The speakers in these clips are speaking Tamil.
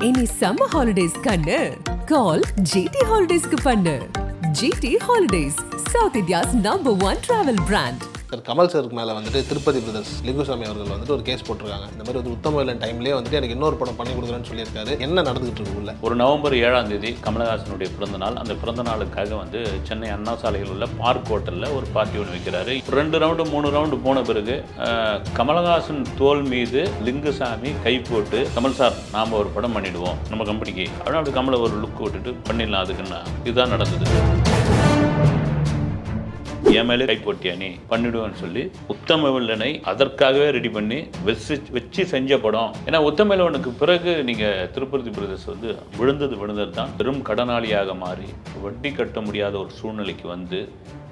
இனி சம்மர் ஹாலிடேஸ் கண்ணு கால் ஜிடி ஹாலிடேஸ்க்கு பண்ணு. GT holidays, south India's #1 travel brand. Sir Kamal சாருக்கு மேலே வந்துட்டு திருப்பதி பிரதர்ஸ் லிங்குசாமி அவர்கள் வந்துட்டு ஒரு கேஸ் போட்டிருக்காங்க. இந்த மாதிரி ஒரு உத்தமவேலன் டைம்லேயே வந்துட்டு எனக்கு இன்னொரு படம் பண்ணி கொடுக்குறேன்னு சொல்லியிருக்காரு. என்ன நடந்துகிட்டு இருக்கு உள்ள? ஒரு நவம்பர் 7 கமலஹாசனுடைய பிறந்தநாள். அந்த பிறந்த நாளுக்காக வந்து சென்னை அண்ணா சாலையில் உள்ள பார்க் ஹோட்டலில் ஒரு பார்ட்டி ஒன்று வைக்கிறாரு. 2 ரவுண்டு 3 ரவுண்டு போன பிறகு கமலஹாசன் தோல் மீது லிங்குசாமி கை போட்டு, கமல் சார் நாம் ஒரு படம் பண்ணிடுவோம் நம்ம கம்பெனிக்கு அப்படின்னா, அப்படி கமலை ஒரு லுக் விட்டுட்டு பண்ணிடலாம் அதுக்குன்னா இதுதான் நடந்தது. என் மேலே கை போட்டியா நீ பண்ணிடுவேன்னு சொல்லி உத்தமவேலனை அதற்காகவே ரெடி பண்ணி வச்சு செஞ்ச படம். ஏன்னா உத்தமவேலனுக்கு பிறகு நீங்கள் திருப்பதி பிரதர்ஸ் வந்து விழுந்தது தான் பெரும் கடனாளியாக மாறி வட்டி கட்ட முடியாத ஒரு சூழ்நிலைக்கு வந்து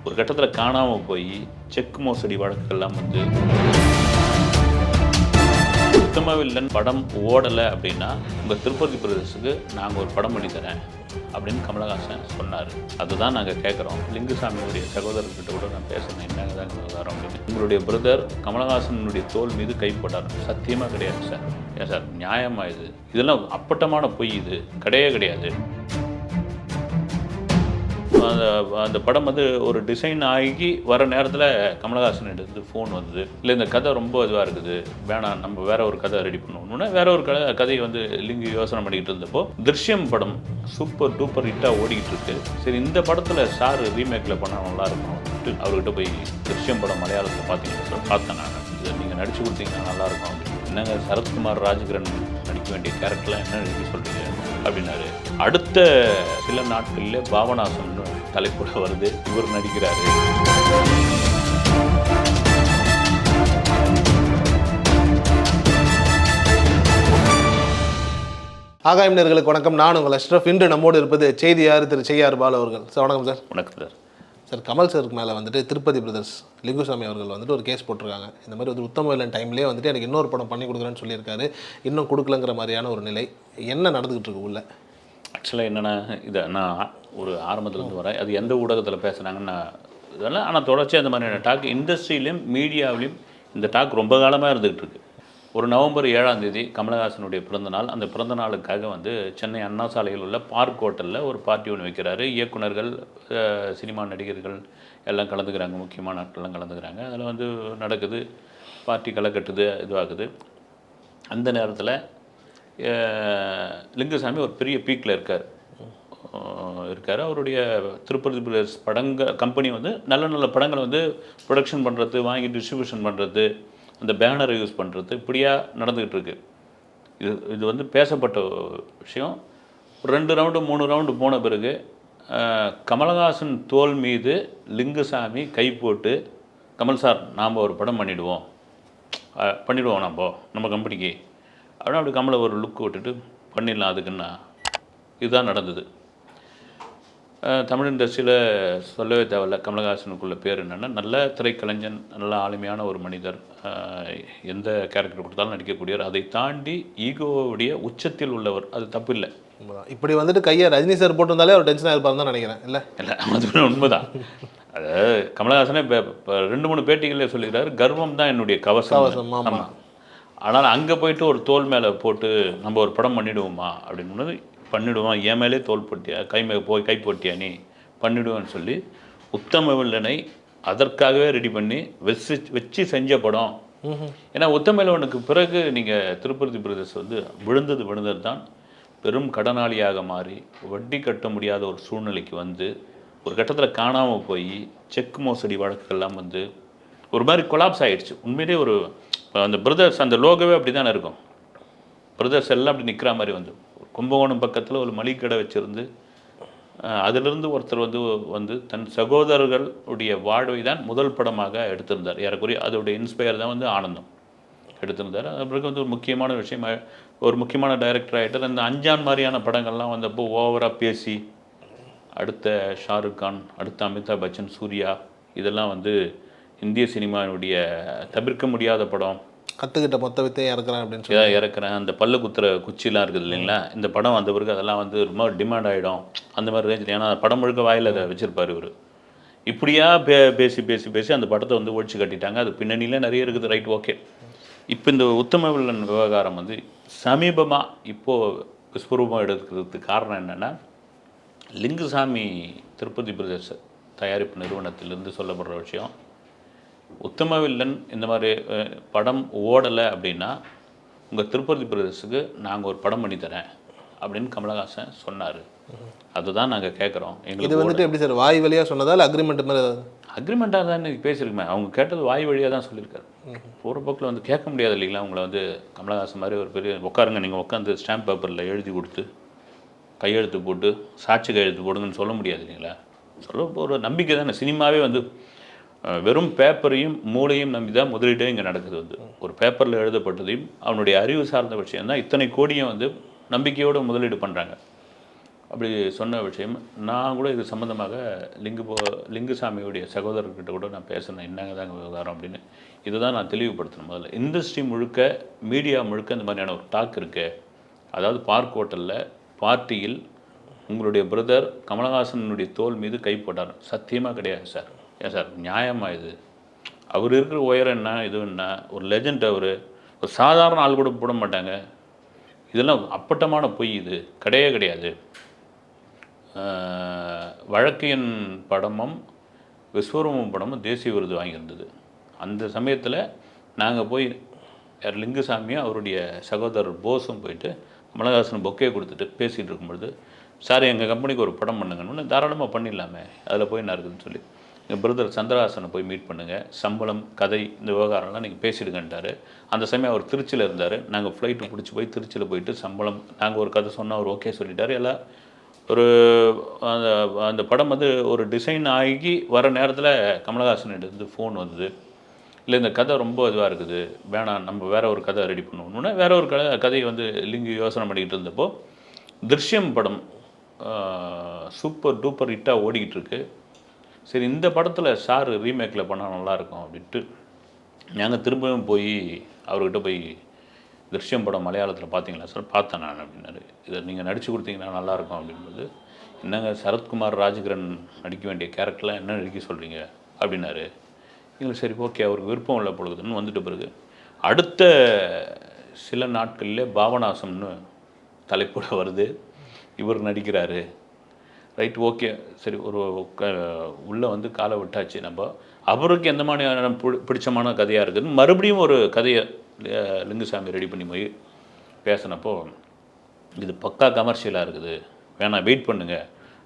ஒரு கட்டத்தில் காணாமல் போய் செக் மோசடி வழக்கெல்லாம் வந்து உத்தமவேலன் படம் ஓடலை அப்படின்னா உங்கள் திருப்பதி பிரதர்ஸுக்கு நாங்கள் ஒரு படம் பண்ணி தரேன் அப்படின்னு கமலஹாசன் சொன்னார். அதுதான் நாங்கள் கேட்குறோம். லிங்குசாமியுடைய சகோதரர்கிட்ட கூட நான் பேசுகிறேன், என்னங்க தான் விவகாரம் அப்படின்னு. உங்களுடைய பிரதர் கமலஹாசனுடைய தோல் மீது கை போட்டார். சத்தியமாக கிடையாது சார். ஏன் சார் நியாயமாக இது? இதெல்லாம் அப்பட்டமான பொய், இது கிடையவே கிடையாது. அந்த படம் வந்து ஒரு டிசைன் ஆகி வர நேரத்தில் கமலஹாசன் எடுத்து ஃபோன் வந்தது, இல்லை இந்த கதை ரொம்ப இதுவாக இருக்குது, வேணாம் நம்ம வேற ஒரு கதை ரெடி பண்ணுவோம்னா வேற ஒரு கதையை வந்து லிங்கு யோசனை பண்ணிக்கிட்டு இருந்தப்போ திருஷ்யம் படம் சூப்பர் டூப்பர் ஹிட்டாக ஓடிக்கிட்டு இருக்கு. சரி இந்த படத்தில் சார் ரீமேக்கில் பண்ணால் நல்லாயிருக்கும். அவர்கிட்ட போய் திருஷ்யம் படம் மலையாளத்தில் பார்த்தீங்கன்னா சார் பார்த்தேன் நான், இதை நீங்கள் நடிச்சு கொடுத்தீங்கன்னா நல்லாயிருக்கும் அப்படின்னு. என்னங்க சரத்குமார் ராஜ்கிரண் நடிக்க வேண்டிய கேரக்டர்லாம் என்ன எழுதி சொல்கிறீங்க அப்படின்னாரு. அடுத்த சில நாட்களில் பாவனாசன் தலைப்புட வருது, இவர் நடிக்கிறாரு. ஆகாயம் நேயர்களுக்கு வணக்கம். நான் உங்கள் அஷ்ரஃப். இன்று நம்மோடு இருப்பது செய்தியார் திரு செய்யார் பாலு அவர்கள். சார் வணக்கம் சார். வணக்கம் சார். சார் கமல் சாருக்கு மேலே வந்துட்டு திருப்பதி பிரதர்ஸ் லிங்குசாமி அவர்கள் வந்துட்டு ஒரு கேஸ் போட்டிருக்காங்க. இந்த மாதிரி ஒரு உத்தமவேலன் டைம்லேயே வந்துட்டு எனக்கு இன்னொரு படம் பண்ணி கொடுக்குறேன்னு சொல்லியிருக்காரு. இன்னும் கொடுக்கலங்கிற மாதிரியான ஒரு நிலை. என்ன நடந்துக்கிட்டு இருக்கு உள்ள? ஆக்சுவலாக என்னென்னா, இதை நான் ஒரு ஆரம்பத்துலேருந்து வரேன், அது எந்த ஊடகத்தில் பேசுனாங்கன்னு இதெல்லாம், ஆனால் தொடர்ச்சியாக இந்த மாதிரியான டாக் இண்டஸ்ட்ரியிலையும் மீடியாவிலையும் இந்த டாக் ரொம்ப காலமாக இருந்துகிட்டு இருக்கு. ஒரு நவம்பர் 7 கமலஹாசனுடைய பிறந்தநாள். அந்த பிறந்த நாளுக்காக வந்து சென்னை அண்ணா சாலையில் உள்ள பார்க் ஹோட்டலில் ஒரு பார்ட்டி ஒன்று வைக்கிறாரு. இயக்குனர்கள், சினிமா நடிகர்கள் எல்லாம் கலந்துக்கிறாங்க, முக்கியமான நாட்கள்லாம் கலந்துக்கிறாங்க. அதில் வந்து நடக்குது, பார்ட்டி களை கட்டுது, இதுவாகுது. அந்த நேரத்தில் லிங்குசாமி ஒரு பெரிய பீக்கில் இருக்கார். அவருடைய திருப்பதி பிரதர்ஸ் கம்பெனி வந்து நல்ல நல்ல படங்களை வந்து ப்ரொடக்ஷன் பண்ணுறது, வாங்கி டிஸ்ட்ரிபியூஷன் பண்ணுறது, அந்த பேனரை யூஸ் பண்ணுறது, இப்படியாக நடந்துக்கிட்டு இருக்கு. இது வந்து பேசப்பட்ட விஷயம். 2 ரவுண்டு 3 ரவுண்டு போன பிறகு கமலஹாசன் தோல் மீது லிங்குசாமி கை போட்டு, கமல் சார் நாம் ஒரு படம் பண்ணிடுவோம் நம்ம கம்பெனிக்கு அப்படின்னா, அப்படி கமலை ஒரு லுக் விட்டுட்டு பண்ணிடலாம் அதுக்குன்னா இதுதான் நடந்தது. தமிழ் இண்டஸ்ட்ரியில் சொல்லவே தேவையில்ல, கமலஹாசனுக்குள்ள பேர் என்னென்னா நல்ல திரைக்கலைஞன், நல்ல ஆளுமையான ஒரு மனிதர், எந்த கேரக்டர் கொடுத்தாலும் நடிக்கக்கூடியவர். அதை தாண்டி ஈகோவுடைய உச்சத்தில் உள்ளவர். அது தப்பு இல்லை. இப்படி வந்துட்டு கையை ரஜினி சார் போட்டிருந்தாலே அவர் டென்ஷனாக இருப்பார் தான் நினைக்கிறேன். இல்லை அது உண்மைதான். அதாவது கமலஹாசனே இப்போ 2-3 பேட்டிகளே சொல்லிக்கிறாரு, கர்வம் தான் என்னுடைய கவசம். ஆமாம். ஆனால் அங்கே போயிட்டு ஒரு தோல் மேலே போட்டு நம்ம ஒரு படம் பண்ணிவிடுவோமா அப்படின்னு, பண்ணிவிடுவோம், என் மேலே தோல் போட்டியா கை போட்டியா நீ பண்ணிவிடுவேன்னு சொல்லி உத்தமவேலனை அதற்காகவே ரெடி பண்ணி வச்சு செஞ்ச படம். ஏன்னா உத்தமவேலனுக்கு பிறகு நீங்கள் திருப்பதி பிரதர்ஸ் வந்து விழுந்தது தான் பெரும் கடனாளியாக மாறி வட்டி கட்ட முடியாத ஒரு சூழ்நிலைக்கு வந்து ஒரு கட்டத்தில் காணாமல் போய் செக் மோசடி வழக்கெல்லாம் வந்து ஒரு மாதிரி கொலாப்ஸ் ஆகிடுச்சு. உண்மையிலே ஒரு அந்த பிரதர்ஸ் அந்த லோகோவே அப்படி தானே இருக்கும். பிரதர்ஸ் எல்லாம் அப்படி நிற்கிற மாதிரி வந்து கும்பகோணம் பக்கத்தில் ஒரு மளிகை கடை வச்சுருந்து அதிலிருந்து ஒருத்தர் வந்து தன் சகோதரர்களுடைய வாழ்வை தான் முதல் படமாக எடுத்திருந்தார். ஏறக்குறைய அதோடைய இன்ஸ்பயர் தான் வந்து ஆனந்தம் எடுத்திருந்தார். அது பிறகு வந்து ஒரு முக்கியமான விஷயம், ஒரு முக்கியமான டைரக்டர் ஆகிட்டார். அந்த அஞ்சான் மாதிரியான படங்கள்லாம் வந்தப்போ ஓவராக பேசி அடுத்த ஷாருக் கான், அடுத்த அமிதாப் பச்சன், சூர்யா, இதெல்லாம் வந்து இந்திய சினிமாவுடைய தவிர்க்க முடியாத படம். கற்றுக்கிட்ட மொத்த வித்தையும் இறக்குறேன் அப்படின்னு சொல்லி இறக்குறேன். அந்த பல்லு குத்துற குச்சிலாம் இருக்குது இல்லைங்களா, இந்த படம் வந்த பிறகு அதெல்லாம் வந்து ரொம்ப டிமாண்ட் ஆகிடும் அந்த மாதிரி ரேஞ்சில். ஏன்னா படம் முழுக்க வாயில் அதை வச்சுருப்பார் இவர். இப்படியா பேசி பேசி பேசி அந்த படத்தை வந்து ஒழிச்சு கட்டிட்டாங்க. அது பின்னணியில் நிறைய இருக்குது. Right, okay. இப்போ இந்த உத்தமவேலன் விவகாரம் வந்து சமீபமாக இப்போது விஸ்வரூபம் எடுக்கிறதுக்கு காரணம் என்னென்னா, லிங்குசாமி திருப்பதி பிரதர்ஸ் தயாரிப்பு நிறுவனத்திலிருந்து சொல்லப்படுற விஷயம், உத்தமவில்லன் இந்த மாதிரி படம் ஓடலை அப்படின்னா உங்கள் திருப்பதி பிரதர்ஸுக்கு நாங்கள் ஒரு படம் பண்ணி தரேன் அப்படின்னு கமலஹாசன் சொன்னார். அதுதான் நாங்கள் கேட்குறோம். இது வந்துட்டு எப்படி சார், வாய் வழியாக சொன்னதா இல்லை அக்ரிமெண்ட் மாதிரி? அக்ரிமெண்ட்டாக தான் இன்றைக்கி பேசியிருக்குமே. அவங்க கேட்டது வாய் வழியாக தான் சொல்லியிருக்காரு. போகிற போக்கில் வந்து கேட்க முடியாது இல்லைங்களா. உங்களை வந்து கமலஹாசன் மாதிரி ஒரு பெரிய உட்காருங்க, நீங்கள் உட்காந்து ஸ்டாம்ப் பேப்பரில் எழுதி கொடுத்து கையெழுத்து போட்டு சாட்சி கையெழுத்து போடுங்கன்னு சொல்ல முடியாது இல்லைங்களா. சொல்ல ஒரு நம்பிக்கை தானே. சினிமாவே வந்து வெறும் பேப்பரையும் மூளையும் நம்பி தான் முதலீடே இங்கே நடக்குது. வந்து ஒரு பேப்பரில் எழுதப்பட்டதையும் அவனுடைய அறிவு சார்ந்த விஷயம் தான் இத்தனை கோடியும் வந்து நம்பிக்கையோடு முதலீடு பண்ணுறாங்க. அப்படி சொன்ன விஷயம் நான் கூட இது சம்மந்தமாக லிங்குசாமியுடைய சகோதரர்கிட்ட கூட நான் பேசினேன், என்னங்க தாங்க விவகாரம் அப்படின்னு. இதை தான் நான் தெளிவுபடுத்தணும். முதல்ல இண்டஸ்ட்ரி முழுக்க, மீடியா முழுக்க இந்த மாதிரியான ஒரு டாக் இருக்குது. அதாவது பார்க் ஹோட்டலில் பார்ட்டியில் உங்களுடைய பிரதர் கமலஹாசனுடைய தோல் மீது கை போட்டார். சத்தியமாக கிடையாது சார். ஏன் சார் நியாயமாக இது? அவர் இருக்கிற உயரம் என்ன, இது என்ன, ஒரு லெஜண்ட். அவர் ஒரு சாதாரண ஆள் கூட போட மாட்டாங்க. இதெல்லாம் அப்பட்டமான பொய். இது கிடையவே கிடையாது. வழக்கையின் படமும் விஸ்வரூபம் படமும் தேசிய விருது வாங்கியிருந்தது. அந்த சமயத்தில் நாங்கள் போய் லிங்குசாமியும் அவருடைய சகோதரர் போஸும் போயிட்டு கமலஹாசன் பொக்கே கொடுத்துட்டு பேசிகிட்டு இருக்கும்பொழுது, சார் எங்கள் கம்பெனிக்கு ஒரு படம் பண்ணுங்கன்னு. தாராளமாக பண்ணிடலாமே, அதில் போய் என்ன இருக்குதுன்னு சொல்லி எங்கள் பிரதர் சந்திரஹாசனை போய் மீட் பண்ணுங்கள், சம்பளம் கதை இந்த விவகாரம்லாம் நீங்கள் பேசிடுங்கன்ட்டார். அந்த சமயம் அவர் திருச்சியில் இருந்தார். நாங்கள் ஃப்ளைட்டு பிடிச்சி போய் திருச்சியில் போயிட்டு சம்பளம் நாங்கள் ஒரு கதை சொன்னால் அவர் ஓகே சொல்லிட்டார். எல்லாம் ஒரு அந்த படம் வந்து ஒரு டிசைன் ஆகி வர நேரத்தில் கமலஹாசன்கிட்ட ஃபோன் வந்தது, இல்லை இந்த கதை ரொம்ப இதுவாக இருக்குது, வேணாம் நம்ம வேறு ஒரு கதை ரெடி பண்ணுவோம்னா வேறு ஒரு கதையை வந்து லிங்கு யோசனை பண்ணிக்கிட்டு இருந்தப்போ திருஷ்யம் படம் சூப்பர் டூப்பர் ஹிட்டாக ஓடிக்கிட்டு இருக்கு. சரி இந்த படத்தில் சார் ரீமேக்கில் பண்ணால் நல்லாயிருக்கும் அப்படின்ட்டு நாங்கள் திரும்பவும் போய் அவர்கிட்ட போய், திருஷ்யம் படம் மலையாளத்தில் பார்த்தீங்களா சார்? பார்த்தேன் நான் அப்படின்னாரு. இதை நீங்கள் நடித்து கொடுத்தீங்கன்னா நல்லாயிருக்கும் அப்படின்போது, என்னங்க சரத்குமார் ராஜகிரண் நடிக்க வேண்டிய கேரக்டர்லாம் என்ன நடிக்க சொல்கிறீங்க அப்படின்னாரு. எங்களுக்கு சரி ஓகே அவருக்கு விருப்பம் உள்ள பொழுதுன்னு வந்துட்ட பிறகு அடுத்த சில நாட்களில் பாபநாசம்னு தலைப்போட வருது, இவர் நடிக்கிறாரு. ரைட் ஓகே சரி ஒரு உள்ளே வந்து காலை விட்டாச்சு. நம்ம அவருக்கு எந்த மாதிரியான பிடிச்சமான கதையாக இருக்குதுன்னு மறுபடியும் ஒரு கதையை லிங்குசாமி ரெடி பண்ணி போய் பேசினப்போ, இது பக்கா கமர்ஷியலாக இருக்குது, வேணாம் வெயிட் பண்ணுங்க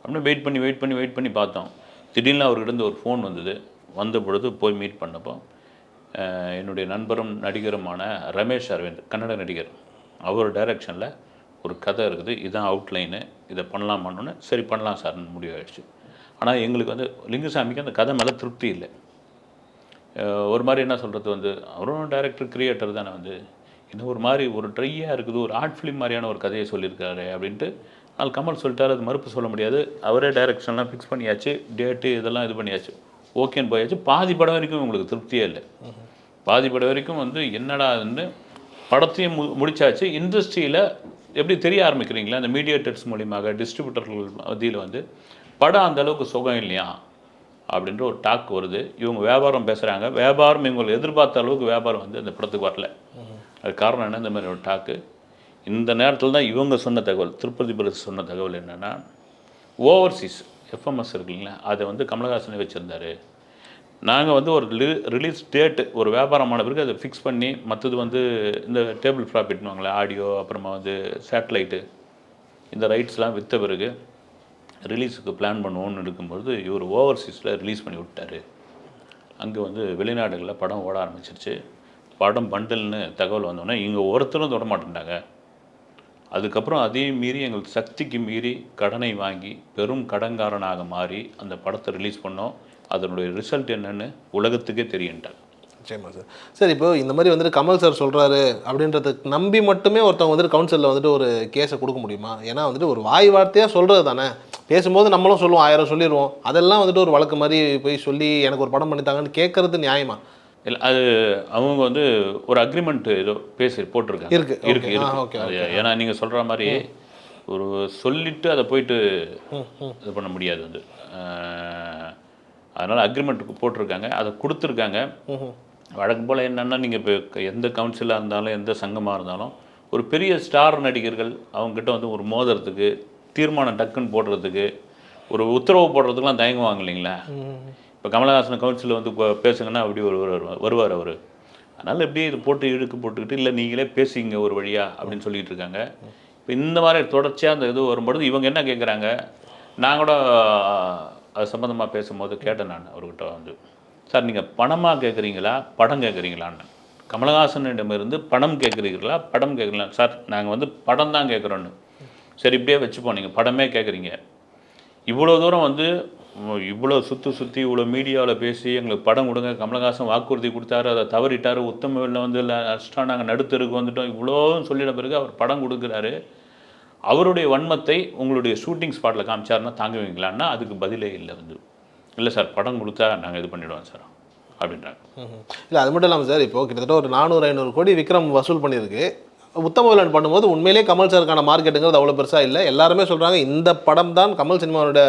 அப்படின்னு வெயிட் பண்ணி பார்த்தோம். திடீர்னு அவர்கிட்ட ஒரு ஃபோன் வந்தது. வந்த பொழுது போய் மீட் பண்ணப்போ என்னுடைய நண்பரும் நடிகருமான ரமேஷ் அரவிந்த், கன்னட நடிகர், அவர் டைரக்ஷனில் ஒரு கதை இருக்குது, இதுதான் அவுட்லைனு, இதை பண்ணலாமான்னு. சரி பண்ணலாம் சார்னு முடிவாயிடுச்சு. ஆனால் எங்களுக்கு வந்து லிங்குசாமிக்கு அந்த கதை மேலே திருப்தி இல்லை. ஒரு மாதிரி என்ன சொல்கிறது வந்து, அவரும் டைரக்டர் கிரியேட்டர் தானே, வந்து இன்னும் ஒரு மாதிரி ஒரு ட்ரையாக இருக்குது, ஒரு ஆர்ட் ஃபிலிம் மாதிரியான ஒரு கதையை சொல்லியிருக்காரு அப்படின்ட்டு. ஆனால் கமல் சொல்லிட்டார், அது மறுப்பு சொல்ல முடியாது. அவரே டைரக்ஷன்லாம் ஃபிக்ஸ் பண்ணியாச்சு, டேட்டு இதெல்லாம் இது பண்ணியாச்சு, ஓகேன்னு போயாச்சு. பாதி படம் வரைக்கும் உங்களுக்கு திருப்தியே இல்லை. பாதி படம் வரைக்கும் வந்து என்னடான்னு படத்தையும் முடிச்சாச்சு. இண்டஸ்ட்ரியில் எப்படி தெரிய ஆரம்பிக்கிறீங்களா, அந்த மீடியேட்டர்ஸ் மூலியமாக டிஸ்ட்ரிபியூட்டர்கள் மத்தியில் வந்து படம் அந்தளவுக்கு சுகம் இல்லையா அப்படின்ற ஒரு டாக் வருது. இவங்க வியாபாரம் பேசுகிறாங்க, வியாபாரம் இவங்களை எதிர்பார்த்த அளவுக்கு வியாபாரம் வந்து அந்த படத்துக்கு வரல. அது காரணம் என்ன, இந்த மாதிரி ஒரு டாக்கு. இந்த நேரத்தில் தான் இவங்க சொன்ன தகவல், திருப்பதி பிரதர்ஸ் சொன்ன தகவல் என்னென்னா, ஓவர்சீஸ் எஃப்எம்எஸ் இருக்குங்களா, அதை வந்து கமலஹாசனை வச்சுருந்தார். நாங்கள் வந்து ஒரு ரிலீஸ் டேட்டு ஒரு வியாபாரமான பிறகு அதை ஃபிக்ஸ் பண்ணி, மற்றது வந்து இந்த டேபிள் ப்ராஃபிட்னுவாங்களே ஆடியோ, அப்புறமா வந்து சேட்டலைட்டு, இந்த ரைட்ஸ்லாம் விற்ற பிறகு ரிலீஸுக்கு பிளான் பண்ணுவோன்னு இருக்கும்பொழுது இவர் ஓவர்சீஸில் ரிலீஸ் பண்ணி விட்டார். அங்கே வந்து வெளிநாடுகளில் படம் ஓட ஆரம்பிச்சிருச்சு. படம் பண்டல்னு தகவல் வந்தோடனே இங்கே ஒருத்தரும் தொட மாட்டேன்ட்டாங்க. அதுக்கப்புறம் அதையும் மீறி எங்களுக்கு சக்திக்கு மீறி கடனை வாங்கி பெரும் கடன்காரனாக மாறி அந்த படத்தை ரிலீஸ் பண்ணோம். அதனுடைய ரிசல்ட் என்னன்னு உலகத்துக்கே தெரியுன்ட்டாங்க. நிச்சயமா சார். சார் இப்போ இந்த மாதிரி வந்துட்டு கமல் சார் சொல்கிறாரு அப்படின்றத நம்பி மட்டுமே ஒருத்தவங்க வந்துட்டு கவுன்சிலில் வந்துட்டு ஒரு கேஸை கொடுக்க முடியுமா? ஏன்னா வந்துட்டு ஒரு வாய் வார்த்தையாக சொல்கிறது தானே, பேசும்போது நம்மளும் சொல்லுவோம், 1000 சொல்லிடுவோம், அதெல்லாம் வந்துட்டு ஒரு வழக்கு மாதிரி போய் சொல்லி எனக்கு ஒரு படம் பண்ணித்தாங்கன்னு கேட்கறது நியாயமா? இல்லை, அது அவங்க வந்து ஒரு அக்ரிமெண்ட் ஏதோ பேசி போட்டிருக்காங்க. இருக்கு. ஏன்னா நீங்கள் சொல்கிற மாதிரி ஒரு சொல்லிவிட்டு அதை போயிட்டு இது பண்ண முடியாது வந்து. அதனால் அக்ரிமெண்ட்டுக்கு போட்டிருக்காங்க, அதை கொடுத்துருக்காங்க. வழக்கம் போல் என்னென்னா, நீங்கள் இப்போ எந்த கவுன்சிலாக இருந்தாலும் எந்த சங்கமாக இருந்தாலும் ஒரு பெரிய ஸ்டார் நடிகர்கள் அவங்ககிட்ட வந்து ஒரு மோதுறதுக்கு, தீர்மானம் டக்குன்னு போடுறதுக்கு, ஒரு உத்தரவு போடுறதுக்குலாம் தயங்குவாங்க இல்லைங்களா? இப்போ கமலஹாசன் கவுன்சிலில் வந்து இப்போ பேசுங்கன்னா அப்படி வருவார் அவர். அதனால் எப்படியே இது போட்டு இழுக்கு போட்டுக்கிட்டு, இல்லை நீங்களே பேசிங்க ஒரு வழியா அப்படின்னு சொல்லிட்டு இருக்காங்க. இப்போ இந்த மாதிரி தொடர்ச்சியாக அந்த இது வரும்பொழுது இவங்க என்ன கேட்குறாங்க, நான் கூட அது சம்மந்தமாக பேசும்போது கேட்டேன் நான் அவர்கிட்ட வந்து, சார் நீங்கள் பணமாக கேட்குறீங்களா படம் கேட்குறீங்களான்னு. கமலஹாசனிடமிருந்து பணம் கேட்குறீங்களா படம் கேட்குறீங்களா? சார் நாங்கள் வந்து படம் தான் கேட்குறோன்னு. சரி இப்படியே வச்சுப்போம், நீங்கள் படமே கேட்குறீங்க, இவ்வளோ தூரம் வந்து இவ்வளோ சுற்றி இவ்வளோ மீடியாவில் பேசி எங்களுக்கு படம் கொடுங்க, கமலஹாசன் வாக்குறுதி கொடுத்தாரு, அதை தவறிட்டார், உத்தமவில் வந்து லாஸ்ட்டாக நாங்கள் நடுத்தருக்கு வந்துட்டோம், இவ்வளோ சொல்லிட பிறகு அவர் படம் கொடுக்குறாரு, அவருடைய வன்மத்தை உங்களுடைய ஷூட்டிங் ஸ்பாட்டில் காமிச்சாருன்னா தாங்குவீங்களான்னா அதுக்கு பதிலே இல்லை வந்து, இல்லை சார் படம் கொடுத்தா நாங்கள் இது பண்ணிவிடுவோம் சார் அப்படின்றாங்க. இல்லை அது மட்டும் இல்லாமல் சார், இப்போ கிட்டத்தட்ட ஒரு 400-500 கோடி விக்ரம் வசூல் பண்ணியிருக்கு. உத்தம வில்லன் பண்ணும்போது உண்மையிலேயே கமல் சாருக்கான மார்க்கெட்டுங்கிறது அவ்வளோ பெருசாக இல்லை. எல்லாருமே சொல்கிறாங்க இந்த படம் தான் கமல் சினிமாவோட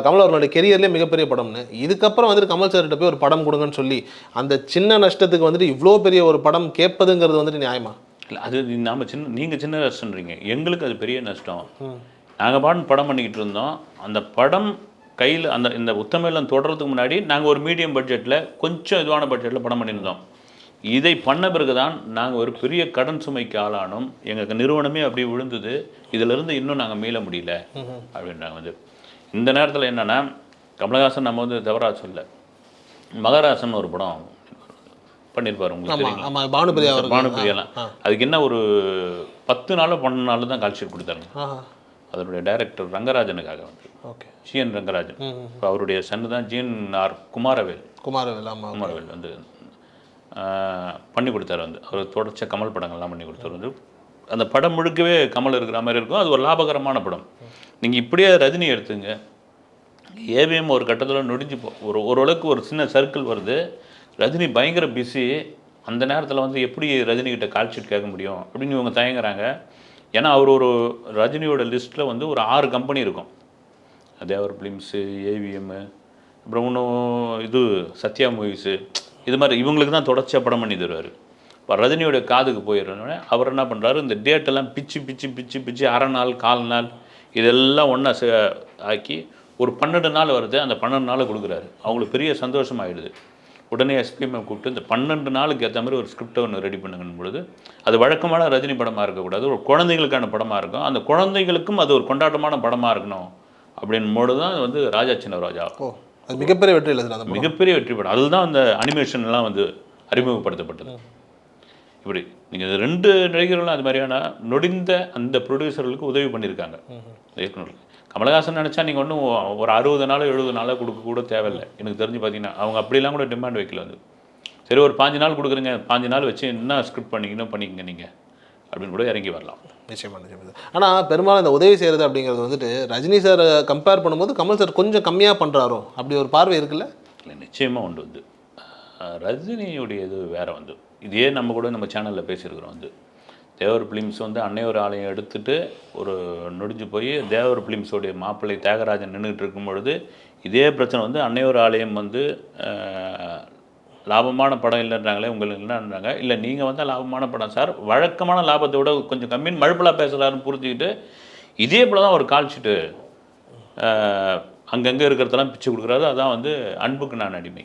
கமல் அவர்களுடைய கெரியர்லேயே மிகப்பெரிய படம்னு. இதுக்கப்புறம் வந்துட்டு கமல் சார்கிட்ட போய் ஒரு படம் கொடுங்கன்னு சொல்லி அந்த சின்ன நஷ்டத்துக்கு வந்துட்டு இவ்வளோ பெரிய ஒரு படம் கேட்பதுங்கிறது வந்துட்டு நியாயமா? இல்லை அது நாம் நீங்கள் சின்ன நஷ்டன்றீங்க, எங்களுக்கு அது பெரிய நஷ்டம். நாங்கள் படம் பண்ணிக்கிட்டு இருந்தோம், அந்த படம் கையில் இந்த உத்தமவில்லன் தொடர்றதுக்கு முன்னாடி நாங்கள் ஒரு மீடியம் பட்ஜெட்டில் கொஞ்சம் இதுவான பட்ஜெட்டில் படம் பண்ணியிருந்தோம். இதை பண்ண பிறகு தான் நாங்கள் ஒரு பெரிய கடன் சுமைக்கு ஆளானோம், எங்களுக்கு நிறுவனமே அப்படி விழுந்தது, இதிலிருந்து இன்னும் நாங்கள் மீள முடியல அப்படின்றாங்க வந்து. இந்த நேரத்தில் என்னென்னா கமலஹாசன் நம்ம வந்து தவறாக சொல்ல, மகாராசன் ஒரு படம் பண்ணியிருப்பார் உங்களுக்கு தெரியும், பானுபிரியாலாம். அதுக்கு என்ன ஒரு 10 நாளோ 12 நாள் தான் கால் ஷீட் கொடுத்தாங்க. அதனுடைய டைரக்டர் ரங்கராஜனுக்காக வந்து ஜிஎன் ரங்கராஜன், இப்போ அவருடைய சன்னு தான் ஜிஎன்.ஆர். குமாரவேல் வந்து பண்ணி கொடுத்தாரு வந்து. அவர் தொடர்ச்சியாக கமல் படங்கள்லாம் பண்ணி கொடுத்தாரு வந்து. அந்த படம் முழுக்கவே கமல் இருக்கிற மாதிரி இருக்கும், அது ஒரு லாபகரமான படம். நீங்கள் இப்படியே ரஜினி எடுத்துங்க, ஏவிஎம் ஒரு கட்டத்தில் நொடிஞ்சு ஓரளவுக்கு ஒரு சின்ன சர்க்கிள் வருது, ரஜினி பயங்கர பிஸி, அந்த நேரத்தில் வந்து எப்படி ரஜினிகிட்ட கால் ஷீட் கேட்க முடியும் அப்படின்னு இவங்க தயங்குறாங்க. ஏன்னா அவர் ஒரு ரஜினியோட லிஸ்ட்டில் வந்து ஒரு 6 கம்பெனி இருக்கும், தேவர் ஃபிலிம்ஸு, ஏவிஎம்மு, அப்புறம் இன்னும் இது சத்யா மூவிஸு, இது மாதிரி இவங்களுக்கு தான் தொடர்ச்சியாக படம் பண்ணி தருவார். இப்போ ரஜினியோட காதுக்கு போயிடுறோன்னே அவர் என்ன பண்ணுறாரு, இந்த டேட்டெல்லாம் பிச்சு அரை நாள் 1/4 நாள் இதெல்லாம் ஒன்றா ஆக்கி ஒரு 12 நாள் வருது, அந்த 12 நாளை கொடுக்குறாரு. அவங்களுக்கு பெரிய சந்தோஷமாகிடுது. உடனே எஸ்பிஎம்ஐ கூப்பிட்டு இந்த 12 நாளுக்கு ஏற்ற மாதிரி ஒரு ஸ்கிரிப்டை ஒன்று ரெடி பண்ணுங்கன்னு பொழுது, அது வழக்கமான ரஜினி படமாக இருக்கக்கூடாது, ஒரு குழந்தைகளுக்கான படமாக இருக்கும், அந்த குழந்தைகளுக்கும் அது ஒரு கொண்டாட்டமான படமாக இருக்கணும் அப்படின் போது தான் வந்து ராஜா சின்ன ராஜா அது மிகப்பெரிய வெற்றி இல்லை, மிகப்பெரிய வெற்றி படம். அதுதான் அந்த அனிமேஷன்லாம் வந்து அறிமுகப்படுத்தப்பட்டது. இப்படி நீங்கள் 2 நடிகர்களும் அது மாதிரியான நொடிந்த அந்த ப்ரொடியூசர்களுக்கு உதவி பண்ணியிருக்காங்க இயக்குநர்கள். கமலஹாசன் நினச்சா நீங்கள் ஒன்றும் ஒரு 60 நாளோ 70 நாளோ கொடுக்க கூட தேவையில்லை. எனக்கு தெரிஞ்சு பார்த்தீங்கன்னா அவங்க அப்படிலாம் கூட டிமாண்ட் வைக்கல வந்து. சரி ஒரு 5 நாள் கொடுக்குறீங்க, 5 நாள் வச்சு என்ன ஸ்கிரிப்ட் பண்ணிக்கங்க நீங்கள் அப்படின்னு கூட இறங்கி வரலாம். நிச்சயமாக. ஆனால் பெரும்பாலும் இந்த உதவி செய்கிறது அப்படிங்கிறது வந்துட்டு ரஜினி சார் கம்பேர் பண்ணும்போது கமல் சார் கொஞ்சம் கம்மியாக பண்ணுறாரோ அப்படி ஒரு பார்வை இருக்குல்ல? இல்லை நிச்சயமாக உண்டு வந்து. ரஜினியுடைய இது வேறு வந்து, இதே நம்ம கூட நம்ம சேனலில் பேசியிருக்கிறோம் வந்து. தேவர் ஃபிலிம்ஸ் வந்து அன்னையோர் ஆலயம் எடுத்துகிட்டு ஒரு நொடிஞ்சு போய் தேவர் ஃபிலிம்ஸோடைய மாப்பிள்ளை தியாகராஜன் நின்றுட்டு இருக்கும் பொழுது இதே பிரச்சனை வந்து அன்னையோர் ஆலயம் வந்து லாபமான படம் இல்லைன்றாங்களே, உங்களுக்கு என்னன்றாங்க. இல்லை நீங்கள் வந்தால் லாபமான படம் சார், வழக்கமான லாபத்தை விட கொஞ்சம் கம்மின்னு மழுப்பலாக பேசுகிறாருன்னு புரிஞ்சுக்கிட்டு இதே போல் தான் ஒரு கால் ஷீட்டு அங்கங்கே இருக்கிறதெல்லாம் பிச்சு கொடுக்குறாரு. அதான் வந்து அன்புக்கு நான் அடிமை,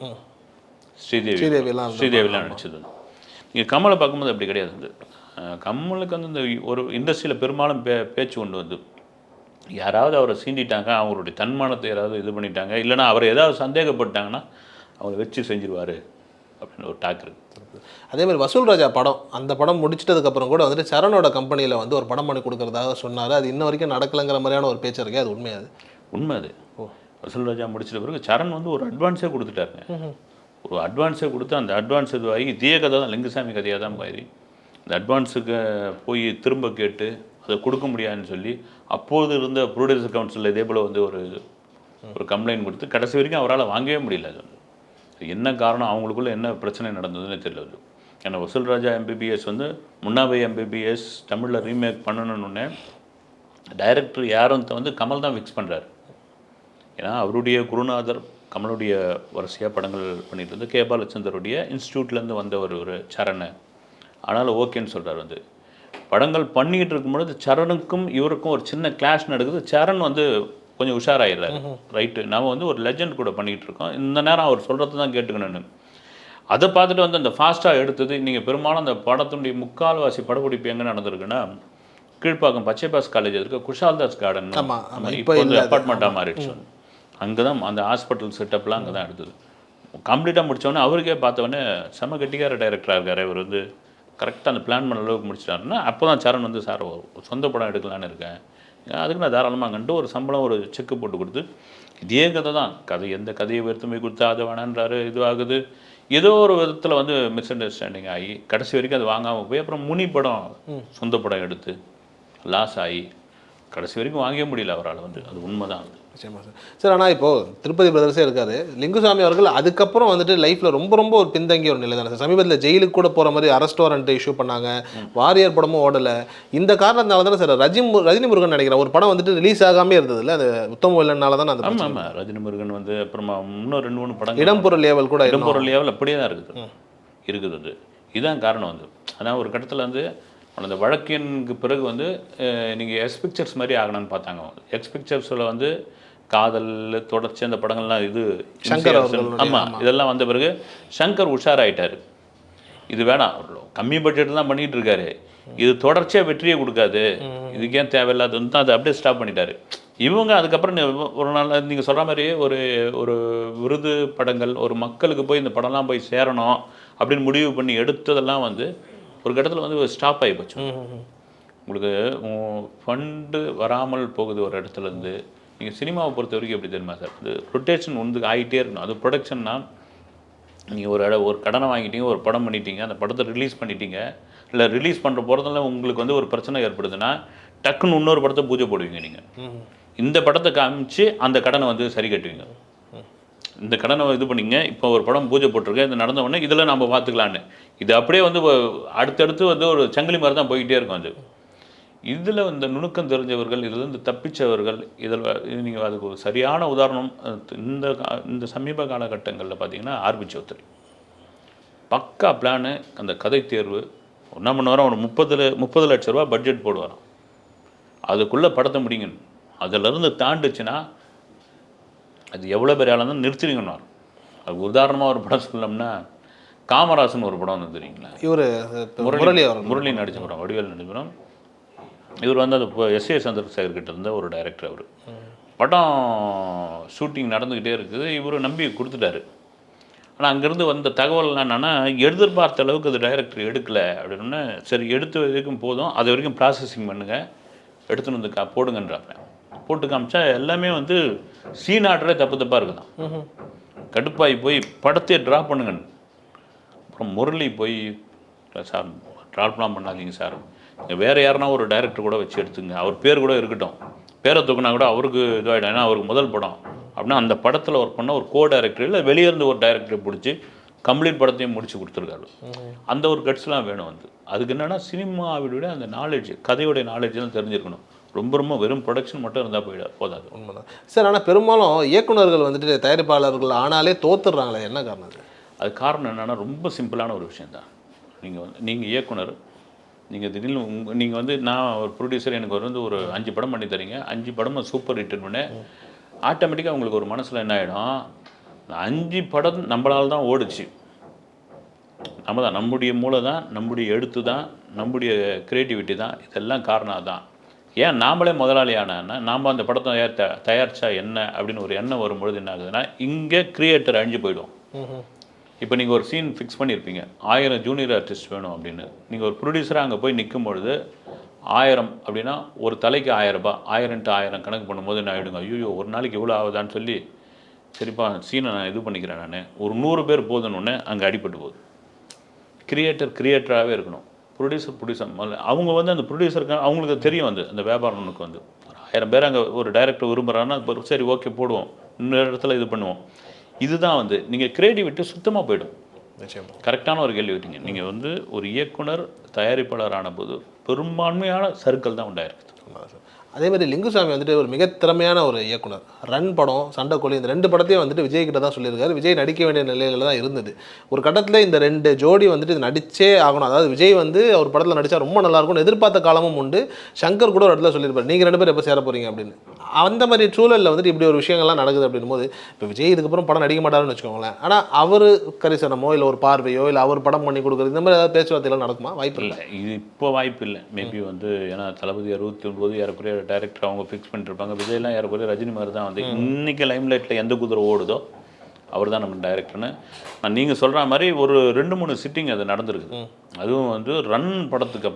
ஸ்ரீதேவிலாம் நடிச்சது. நீங்கள் கமலை பார்க்கும்போது அப்படி கிடையாது வந்து. கமலுக்கு வந்து இந்த ஒரு இண்டஸ்ட்ரியில் பெரும்பாலும் பேச்சு கொண்டு வந்து யாராவது அவரை சீண்டிட்டாங்க, அவங்களுடைய தன்மானத்தை யாராவது இது பண்ணிட்டாங்க, இல்லைனா அவரை ஏதாவது சந்தேகப்பட்டாங்கன்னா அவரை வச்சு செஞ்சிருவார் அப்படின்னு ஒரு டாக் இருக்குது. அதே மாதிரி வசூல் ராஜா படம், அந்த படம் முடிச்சிட்டதுக்கப்புறம் கூட வந்துட்டு சரணோட கம்பெனியில் வந்து ஒரு படம் பண்ணி கொடுக்குறதாக சொன்னார். அது இன்ன வரைக்கும் நடக்கலைங்கிற மாதிரியான ஒரு பேச்சு இருக்கே, அது உண்மையாது? உண்மை அது. வசூல் ராஜா முடிச்சிட்ட பிறகு சரண் வந்து ஒரு அட்வான்ஸே கொடுத்துட்டாருங்க. ஒரு அட்வான்ஸே கொடுத்து அந்த அட்வான்ஸ் இதுவாகி இதே கதை தான், லிங்குசாமி கதையாக தான் போயிரு. அந்த அட்வான்ஸுக்கு போய் திரும்ப கேட்டு அதை கொடுக்க முடியாதுன்னு சொல்லி அப்போது இருந்த ப்ரொடியூசர் கவுன்சிலில் இதே போல் வந்து ஒரு கம்ப்ளைண்ட் கொடுத்து கடைசி வரைக்கும் அவரால் வாங்கவே முடியல. அது வந்து என்ன காரணம், அவங்களுக்குள்ள என்ன பிரச்சனை நடந்ததுன்னு தெரியல. அது ஏன்னா வசூல் ராஜா எம்பிபிஎஸ் வந்து முன்னாபை எம்பிபிஎஸ் தமிழில் ரீமேக் பண்ணணுன்னு டைரக்டர் யாரும் வந்து கமல் தான் ஃபிக்ஸ் பண்ணுறாரு. ஏன்னா அவருடைய குருநாதர் கமலுடைய வரிசையாக படங்கள் பண்ணிட்டு இருந்து கேபாலச்சந்தருடைய இன்ஸ்டியூட்லேருந்து வந்த ஒரு சரணை, ஆனாலும் ஓகேன்னு சொல்கிறார் வந்து. படங்கள் பண்ணிக்கிட்டு இருக்கும்பொழுது சரணுக்கும் இவருக்கும் ஒரு சின்ன கிளாஷ் நடக்குது. சரண் வந்து கொஞ்சம் உஷாராயிடுறாரு. ரைட்டு, நம்ம வந்து ஒரு லெஜண்ட் கூட பண்ணிக்கிட்டு இருக்கோம், இந்த நேரம் அவர் சொல்கிறது தான் கேட்டுக்கணும்னு. அதை பார்த்துட்டு வந்து அந்த ஃபாஸ்ட்டாக எடுத்தது. நீங்கள் பெரும்பாலும் அந்த படத்துடைய முக்கால்வாசி படப்பிடிப்பு எங்கே நடந்திருக்குன்னா, கீழ்ப்பாக்கம் பச்சைபாஸ் காலேஜ் இருக்க குஷால்தாஸ் கார்டன், இப்போ வந்து அப்பார்ட்மெண்ட்டாக மாறிடுச்சு. அங்கே தான் அந்த ஹாஸ்பிட்டல் செட்டப்லாம் அங்கே தான் எடுத்தது. கம்ப்ளீட்டாக முடித்தோடனே அவருக்கே பார்த்தோன்னே செம கெட்டிக்கார டைரக்டராக இருக்கார் இவர், வந்து கரெக்டாக அந்த பிளான் பண்ண அளவுக்கு முடிச்சிட்டாருன்னா, அப்போ தான் சரண் வந்து சார் ஒரு சொந்த படம் எடுக்கலான்னு இருக்கேன், அதுக்கு நான் தாராளமாக கண்டு ஒரு சம்பளம் ஒரு செக்கு போட்டு கொடுத்து, இதே கதை தான், கதை எந்த கதையை வெறுத்து போய் கொடுத்தா அதை வேணான்றாரு, இது ஆகுது, ஏதோ ஒரு விதத்தில் வந்து மிஸ் அண்டர்ஸ்டாண்டிங் ஆகி கடைசி வரைக்கும் அது வாங்காமல் போய் அப்புறம் முனி படம் சொந்த படம் எடுத்து லாஸ் ஆகி கடைசி வரைக்கும் வாங்கவே முடியல அவரால், வந்து அது உண்மை தான். அது நிச்சயமா சார். சார் ஆனால் இப்போது திருப்பதி பிரதர்ஸே இருக்காரு, லிங்குசாமி அவர்கள் அதுக்கப்புறம் வந்துட்டு லைஃப்பில் ரொம்ப ஒரு பின்தங்கிய ஒரு நிலை தானே சார். சமீபத்தில் ஜெயிலுக்கு கூட போகிற மாதிரி அரெஸ்ட் வாரண்ட் இஷ்யூ பண்ணாங்க, வாரியர் படமும் ஓடலை. இந்த காரணத்தினால தானே சார் ரஜினி முருகன் நினைக்கிறேன் ஒரு படம் வந்துட்டு ரிலீஸ் ஆகாமே இருந்தது இல்லை, அது உத்தம இல்லைனால தான் அந்த. ஆமாம், ரஜினி முருகன் வந்து அப்புறமா இன்னும் 2-3 படம் இடம்பொருள் லேவல் கூட, இடம்பொருள் லேவல் அப்படியே தான் இருக்குது அது. இதுதான் காரணம் வந்து. ஆனால் ஒரு கட்டத்தில் வந்து அந்த வழக்கினுக்கு பிறகு வந்து நீங்கள் எக்ஸ் பிக்சர்ஸ் மாதிரி ஆகணும்னு பார்த்தாங்க. எக்ஸ் பிக்சர்ஸில் வந்து காதல் தொடர்ச்சி அந்த படங்கள்லாம் இது சங்கர், ஆமாம், இதெல்லாம் வந்த பிறகு சங்கர் உஷாராயிட்டார். இது வேணாம், கம்மி பட்ஜெட் தான் பண்ணிகிட்டு இருக்காரு, இது தொடர்ச்சியாக வெற்றியை கொடுக்காது, இதுக்கே தேவையில்லாதுன்னு தான் அதை அப்படியே ஸ்டாப் பண்ணிட்டாரு. இவங்க அதுக்கப்புறம் ஒரு நாள் நீங்கள் சொல்கிற மாதிரி ஒரு விருது படங்கள் ஒரு மக்களுக்கு போய் இந்த படம்லாம் போய் சேரணும் அப்படின்னு முடிவு பண்ணி எடுத்ததெல்லாம் வந்து ஒரு கட்டத்தில் வந்து ஸ்டாப் ஆகி போச்சு. உங்களுக்கு ஃபண்டு வராமல் போகுது ஒரு இடத்துலேருந்து. நீங்கள் சினிமாவை பொறுத்த வரைக்கும் எப்படி தெரியுமா சார், அது ரொட்டேஷன் வந்து ஆகிட்டே இருக்கணும். அது ப்ரொடக்ஷன்னா நீங்கள் ஒரு கடனை வாங்கிட்டீங்க, ஒரு படம் பண்ணிட்டீங்க, அந்த படத்தை ரிலீஸ் பண்ணிட்டீங்க, இல்லை ரிலீஸ் பண்ணுற போகிறதுல உங்களுக்கு வந்து ஒரு பிரச்சனை ஏற்படுதுன்னா டக்குன்னு இன்னொரு படத்தை பூஜை போடுவீங்க. நீங்கள் இந்த படத்தை காமிச்சு அந்த கடனை வந்து சரி கட்டுவீங்க. இந்த கடனை இது பண்ணிங்க, இப்போ ஒரு படம் பூஜை போட்டிருக்கேன், இது நடந்த உடனே இதில் நம்ம பார்த்துக்கலான்னு, இது அப்படியே வந்து அடுத்தடுத்து வந்து ஒரு சங்கிலி மாதிரி தான் போய்கிட்டே இருக்கும். அது இதில் இந்த நுணுக்கம் தெரிஞ்சவர்கள், இதிலேருந்து தப்பிச்சவர்கள், இதில் நீங்கள் அதுக்கு ஒரு சரியான உதாரணம் இந்த சமீப காலகட்டங்களில் பார்த்தீங்கன்னா ஆர்பி சௌத்ரி பக்கா பிளானு, அந்த கதை தேர்வு என்ன பண்ணுவாராம், ஒரு 30 லட்ச ரூபா பட்ஜெட் போடுவாராம், அதுக்குள்ளே படத்தை முடிங்க, அதிலிருந்து தாண்டுச்சுன்னா அது எவ்வளோ பெரிய ஆளாக இருந்தாலும் நிறுத்திடுங்கன்னு. அது உதாரணமாக ஒரு படம் சொல்லணும்னா காமராசன் ஒரு படம் வந்து தெரியுங்களா, இவர் முரளி நடித்த படம், வடிவேல் நடித்த படம். இவர் வந்து அது இப்போ எஸ்.ஏ. சந்திரசேகர் கிட்ட இருந்த ஒரு டைரக்டர். அவர் படம் ஷூட்டிங் நடந்துக்கிட்டே இருக்குது, இவர் நம்பி கொடுத்துட்டாரு. ஆனால் அங்கேருந்து வந்த தகவல் என்னென்னா, எதிர்பார்த்த அளவுக்கு அது டைரக்டர் எடுக்கலை அப்படின்னு. சரி, எடுத்து வரைக்கும் போதும், அது வரைக்கும் ப்ராசஸிங் பண்ணுங்கள், எடுத்துன்னு வந்து போடுங்கன்றாங்க. போட்டு காமிச்சா எல்லாமே வந்து சீன் ஆர்டரே தப்பாக இருக்குதான். கடுப்பாகி போய் படத்தையே ட்ராப் பண்ணுங்க. அப்புறம் முரளி போய், சார் ட்ராப்லாம் பண்ணாதீங்க சார், வேறு யாருன்னா ஒரு டைரக்டர் கூட வச்சு எடுத்துங்க, அவர் பேர் கூட இருக்கட்டும், பேரை தூக்குனா கூட அவருக்கு இதுவாகிடும், ஏன்னா அவருக்கு முதல் படம் அப்படின்னா அந்த படத்தில் ஒர்க் பண்ண ஒரு கோ டைரக்டர் இல்லை வெளியே இருந்து ஒரு டைரக்டரை பிடிச்சி கம்ப்ளீட் படத்தையும் முடிச்சு கொடுத்துருக்காரு. அந்த ஒரு கட்ஸ்லாம் வேணும். வந்து அதுக்கு என்னென்னா சினிமாவிட அந்த நாலேஜ், கதையோடைய நாலேஜ்லாம் தெரிஞ்சிருக்கணும். ரொம்ப வெறும் ப்ரொடக்ஷன் மட்டும் இருந்தால் போதாது. உண்மைதான் சார். ஆனால் பெரும்பாலும் இயக்குநர்கள் வந்துட்டு தயாரிப்பாளர்கள் ஆனாலே தோத்துடுறாங்களே, என்ன காரணம் அது? அது காரணம் என்னென்னா ரொம்ப சிம்பிளான ஒரு விஷயந்தான். நீங்கள் இயக்குனர், நீங்கள் திடீர்னு நீங்கள் வந்து நான் ஒரு ப்ரொடியூசர், எனக்கு வந்து ஒரு 5 படம் பண்ணி தரீங்க, 5 படமும் சூப்பர் ஹிட்னு பண்ணு, ஆட்டோமேட்டிக்காக உங்களுக்கு ஒரு மனசில் என்ன ஆகிடும், 5 படம் நம்மளால் தான் ஓடிச்சு, நம்ம தான், நம்முடைய மூளை தான், நம்முடைய எழுத்து தான், நம்முடைய க்ரியேட்டிவிட்டி தான், இதெல்லாம் காரணம் தான். ஏன் நாமளே முதலாளி ஆனான்னா நாம் அந்த படத்தை தயாரித்தா என்ன அப்படின்னு ஒரு எண்ணம் வரும்பொழுது என்ன ஆகுதுன்னா, இங்கே கிரியேட்டர் அழிஞ்சு போயிடும். இப்போ நீங்கள் ஒரு சீன் ஃபிக்ஸ் பண்ணியிருப்பீங்க, 1000 ஜூனியர் ஆர்டிஸ்ட் வேணும் அப்படின்னு. நீங்கள் ஒரு ப்ரொடியூசராக அங்கே போய் நிற்கும் பொழுது 1000 அப்படின்னா ஒரு தலைக்கு 1000 ரூபாய், 1000 × 1000 கணக்கு பண்ணும்போது என்ன ஆகிடுங்க, ஐயோ ஒரு நாளைக்கு எவ்வளோ ஆகுதான்னு சொல்லி, சரிப்பா சீனை நான் இது பண்ணிக்கிறேன், நான் ஒரு 100 பேர் போதுன்னு அங்கே அடிபட்டு போகுது. கிரியேட்டராகவே இருக்கணும், ப்ரொடியூசர் அவங்க வந்து அந்த ப்ரொடியூசருக்கு அவங்களுக்கு தெரியும், வந்து அந்த வியாபாரனுக்கு வந்து 1000 பேர் அங்கே ஒரு டைரக்டர் விரும்புகிறாங்கன்னா சரி ஓகே போடுவோம், இன்னொரு இடத்துல இது பண்ணுவோம். இதுதான் வந்து நீங்கள் கிரியேட்டிவிட்டி சுத்தமாக போய்டும். கரெக்டான ஒரு கேள்வி விட்டீங்க. நீங்கள் வந்து ஒரு இயக்குனர் தயாரிப்பாளர் ஆன போது பெரும்பான்மையான சர்க்கிள் தான் உண்டாயிருக்குது. அதே மாதிரி லிங்குசாமி வந்துட்டு ஒரு மிக திறமையான ஒரு இயக்குனர். ரன் படம், சண்டைக்கோழி இந்த 2 படத்தையும் வந்துட்டு விஜய் கிட்ட தான் சொல்லியிருக்காரு. விஜய் நடிக்க வேண்டிய நிலையில தான் இருந்தது. ஒரு கட்டத்தில் இந்த 2 ஜோடி வந்துட்டு இது நடிச்சே ஆகணும். அதாவது விஜய் வந்து அவர் படத்தில் நடித்தா ரொம்ப நல்லாயிருக்கும்னு எதிர்பார்த்த காலமும் உண்டு. சங்கர் கூட ஒரு இடத்துல சொல்லியிருப்பார், நீங்கள் 2 பேரும் எப்போ சேர போகிறீங்க அப்படின்னு. அந்த மாதிரி சூழலில் வந்துட்டு இப்படி ஒரு விஷயங்கள்லாம் நடக்குது அப்படின்னும் போது இப்போ விஜய் இதுக்கப்புறம் படம் நடிக்க மாட்டாருன்னு வச்சுக்கோங்களேன். ஆனால் அவர் கரிசனமோ இல்லை ஒரு பார்வையோ இல்லை அவர் படம் பண்ணி கொடுக்குறது இந்த மாதிரி ஏதாவது பேச்சுவார்த்தைகள் நடக்குமா? வாய்ப்பு இல்லை. இது இப்போ வாய்ப்பு இல்லை. மேபி வந்து ஏன்னா தளபதி 69 ஏறக்குறைய டைரக்டர் அவங்க ஃபிக்ஸ் பண்ணிட்டுருப்பாங்க. விஜய்லாம் ஏறக்குறைய ரஜினி மாதிரி தான் வந்து இன்றைக்கி லைம்லைட்டில் எந்த குதிரை ஓடுதோ அவர் தான் நம்ம டைரக்டர்னு. நீங்கள் சொல்கிற மாதிரி ஒரு 2-3 சிட்டிங் அது நடந்திருக்கு. அதுவும் வந்து ரன் படத்துக்கு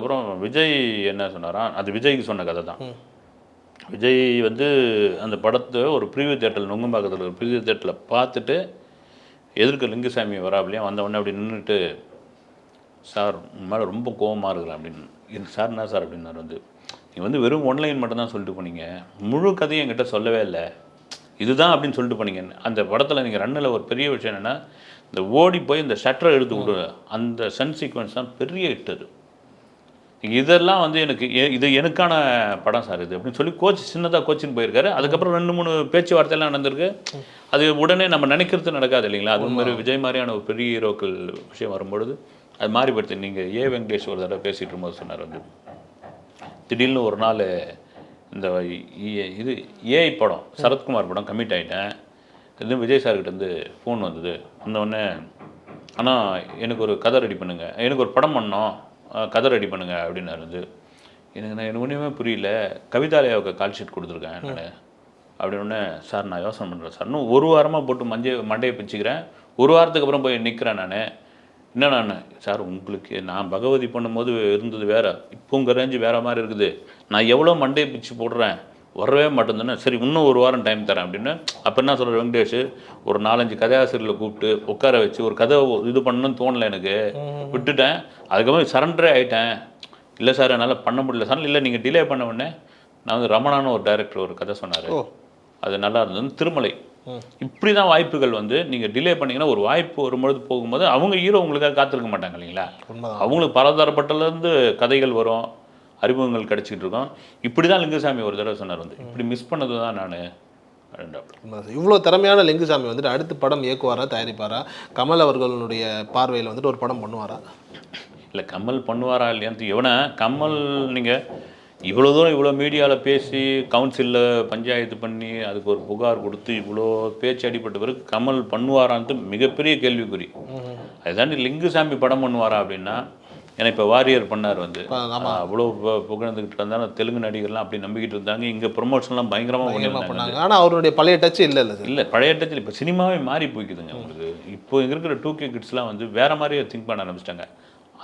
அப்புறம் விஜய் என்ன சொன்னாரா, அது விஜய்க்கு சொன்ன கதை தான். விஜய் வந்து அந்த படத்தை ஒரு ப்ரீவியூ தேட்டரில் நுங்கம்பாக்கத்தில் ஒரு ப்ரீவியூ தேட்டரில் பார்த்துட்டு எதிர்க்க லிங்குசாமி வராப்லையும் வந்த உடனே அப்படி நின்றுட்டு, சார் மேலே ரொம்ப கோபமாக இருக்கிறேன் அப்படின்னு. சார் என்ன சார் அப்படின்னாரு. வந்து நீங்கள் வந்து வெறும் ஒன்லைன் மட்டும் தான் சொல்லிட்டு போனீங்க, முழு கதையும் என்கிட்ட சொல்லவே இல்லை, இதுதான் அப்படின்னு சொல்லிட்டு போனீங்க. அந்த படத்தில் நீங்கள் ரன்னில் ஒரு பெரிய விஷயம் என்னென்னா, இந்த ஓடி போய் இந்த ஷட்டரை எடுத்து விடு அந்த சன் சீக்வன்ஸ் தான் பெரிய ஹிட். இதெல்லாம் வந்து இது எனக்கான படம் சார் இது அப்படின்னு சொல்லி சின்னதாக கோச்சின்னு போயிருக்காரு. அதுக்கப்புறம் 2-3 பேச்சுவார்த்தையெல்லாம் நடந்திருக்கு. அது உடனே நம்ம நினைக்கிறது நடக்காது இல்லைங்களா. அது மாதிரி விஜய் மாதிரியான ஒரு பெரிய ஹீரோக்கள் விஷயம் வரும்பொழுது அது மாறிப்படுத்து. நீங்கள் வெங்கடேஷ் ஒரு தடவை பேசிகிட்டு இருக்கும்போது சொன்னார், வந்து திடீர்னு ஒரு நாள் இந்த இது ஏஐ படம் சரத்குமார் படம் கமிட் ஆகிட்டேன். இது விஜய் சார்கிட்டேருந்து ஃபோன் வந்தது. வந்தவுடனே ஆனால் எனக்கு ஒரு கதை ரெடி பண்ணுங்கள், எனக்கு ஒரு படம் பண்ணோம், கதை ரெடி பண்ணுங்க அப்படின்னாரு. வந்து எனக்கு ஒன்றுமே புரியல, கவிதாலயாவுக்கு கால் ஷீட் கொடுத்துருக்கேன் நான் அப்படின்னே. சார் நான் யோசனை பண்ணுறேன் சார், இன்னும் 1 வாரமாக போட்டு மண்டையை பிச்சுக்கிறேன், 1 வாரத்துக்கு அப்புறம் போய் நிற்கிறேன் நான். என்ன நான் சார் உங்களுக்கு நான் பகவதி பண்ணும்போது இருந்தது வேறு, இப்போ உங்கள் ரேஞ்சு வேறு மாதிரி இருக்குது, நான் எவ்வளோ மண்டையை பிச்சு போடுறேன் வரவே மாட்டேங்குதுன்னு. சரி இன்னும் 1 வாரம் டைம் தரேன் அப்படின்னு. அப்போ என்ன சொல்கிற வெங்கடேஷ், ஒரு 4-5 கதையாசிரியர்களை கூப்பிட்டு உட்கார வச்சு ஒரு கதை இது பண்ணணும்னு தோணலை எனக்கு, விட்டுட்டேன். அதுக்கப்புறம் சரண்டரே ஆகிட்டேன். இல்லை சார் என்னால் பண்ண முடியல சார். இல்லை நீங்கள் டிலே பண்ண உடனே நான் வந்து ரமணான்னு ஒரு டைரக்டர் ஒரு கதை சொன்னார், அது நல்லா இருந்தது, திருமலை. இப்படி தான் வாய்ப்புகள் வந்து நீங்கள் டிலே பண்ணிங்கன்னா ஒரு வாய்ப்பு வரும்பொழுது போகும்போது அவங்க ஹீரோ உங்களுக்காக காத்திருக்க மாட்டாங்க இல்லைங்களா. அவங்களுக்கு பலதரப்பட்டலேருந்து கதைகள் வரும், அறிமுகங்கள் கிடச்சிக்கிட்டு இருக்கோம். இப்படி தான் லிங்குசாமி ஒரு தடவை சொன்னார், வந்து இப்படி மிஸ் பண்ணது தான் நான். இவ்வளோ திறமையான லிங்குசாமி வந்துட்டு அடுத்து படம் இயக்குவாரா, தயாரிப்பாரா? கமல் அவர்களுடைய பார்வையில் வந்துட்டு ஒரு படம் பண்ணுவாரா? இல்லை கமல் பண்ணுவாரா இல்லையான்னு எவனா கமல் நீங்கள் இவ்வளோ தூரம் இவ்வளோ மீடியாவில் பேசி கவுன்சிலில் பஞ்சாயத்து பண்ணி அதுக்கு ஒரு புகார் கொடுத்து இவ்வளோ பேச்சு அடிப்பட்ட பிறகு கமல் பண்ணுவாரான்ட்டு மிகப்பெரிய கேள்விக்குறி. அதுதாண்டி லிங்குசாமி படம் பண்ணுவாரா அப்படின்னா, ஏன்னா இப்போ வாரியர் பண்ணார், வந்து அவ்வளோ புகழ்ந்துக்கிட்டு இருந்தாலும் தெலுங்கு நடிகர்லாம் அப்படி நம்பிக்கிட்டு இருந்தாங்க. இங்கே ப்ரொமோஷன்லாம் பயங்கரமாக பண்ணாங்க. ஆனால் அவருடைய பழைய டச்சு இல்லை பழைய டச்சில் இப்போ சினிமாவே மாறி போய்க்குதுங்க உங்களுக்கு. இப்போ இருக்கிற 2K கிட்ஸ்லாம் வந்து வேறு மாதிரியே திங்க் பண்ண ஆரம்பிச்சிட்டாங்க.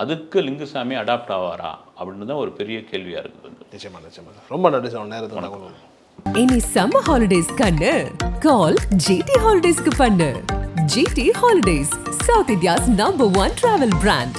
அதுக்கு லிங்குசாமி அடாப்ட் ஆவாரா அப்படின்னு தான் ஒரு பெரிய கேள்வியாக இருக்குது. நிச்சயமா ரொம்ப நன்றி சார் நேரத்துக்கு. இனி சம்மர் ஹாலிடேஸ் கண்ணு கால் ஜிடி ஹாலிடேஸ்க்கு பண்ணு. GT holidays, south India's number 1 travel brand.